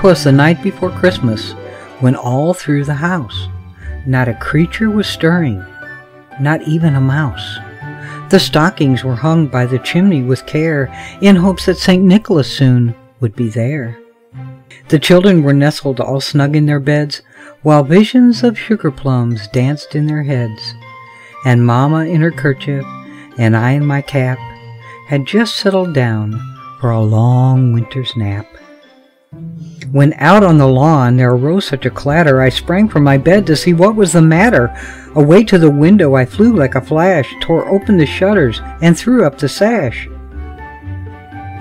'twas the night before Christmas, when all through the house not a creature was stirring, not even a mouse. The stockings were hung by the chimney with care, in hopes that St. Nicholas soon would be there. The children were nestled all snug in their beds, while visions of sugar plums danced in their heads. And Mama in her kerchief, and I in my cap, had just settled down for a long winter's nap. When out on the lawn there arose such a clatter, I sprang from my bed to see what was the matter. Away to the window I flew like a flash, tore open the shutters, and threw up the sash.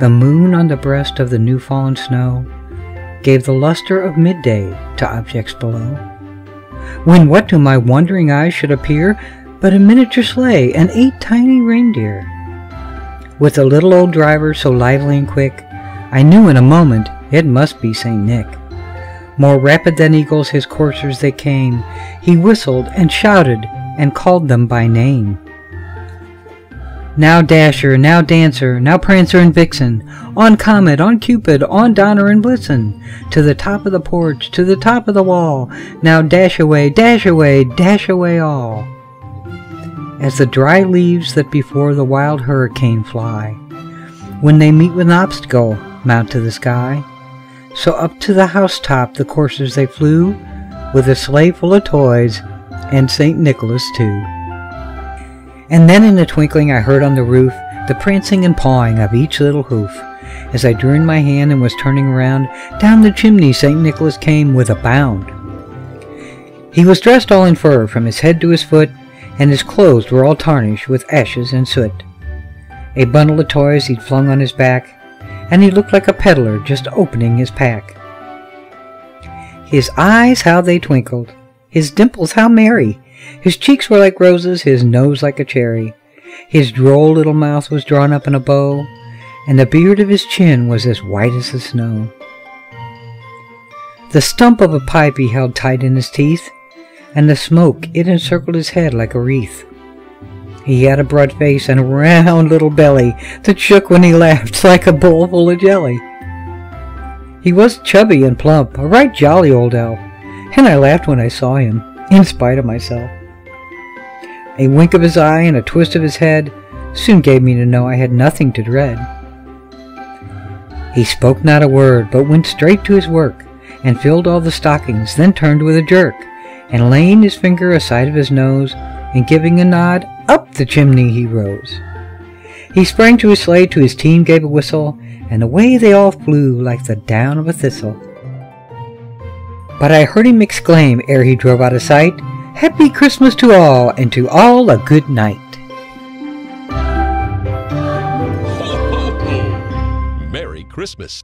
The moon on the breast of the new-fallen snow gave the luster of midday to objects below, when what to my wondering eyes should appear but a miniature sleigh and 8 tiny reindeer. With a little old driver so lively and quick, I knew in a moment it must be St. Nick. More rapid than eagles his coursers they came. He whistled and shouted and called them by name. Now Dasher, now Dancer, now Prancer and Vixen, on Comet, on Cupid, on Donner and Blitzen, to the top of the porch, to the top of the wall, now dash away, dash away, dash away all. As the dry leaves that before the wild hurricane fly, when they meet with an obstacle, mount to the sky, so up to the housetop the coursers they flew, with a sleigh full of toys, and St. Nicholas too. And then in a twinkling I heard on the roof the prancing and pawing of each little hoof. As I drew in my hand and was turning around, down the chimney St. Nicholas came with a bound. He was dressed all in fur from his head to his foot, and his clothes were all tarnished with ashes and soot. A bundle of toys he'd flung on his back, and he looked like a peddler just opening his pack. His eyes, how they twinkled! His dimples, how merry! His cheeks were like roses, his nose like a cherry. His droll little mouth was drawn up in a bow, and the beard of his chin was as white as the snow. The stump of a pipe he held tight in his teeth, and the smoke, it encircled his head like a wreath. He had a broad face and a round little belly that shook when he laughed like a bowl full of jelly. He was chubby and plump, a right jolly old elf, and I laughed when I saw him, in spite of myself. A wink of his eye and a twist of his head soon gave me to know I had nothing to dread. He spoke not a word, but went straight to his work, and filled all the stockings, then turned with a jerk, and laying his finger aside of his nose, and giving a nod, up the chimney he rose. He sprang to his sleigh, to his team gave a whistle, and away they all flew like the down of a thistle. But I heard him exclaim, ere he drove out of sight, "Happy Christmas to all, and to all a good night." Merry Christmas.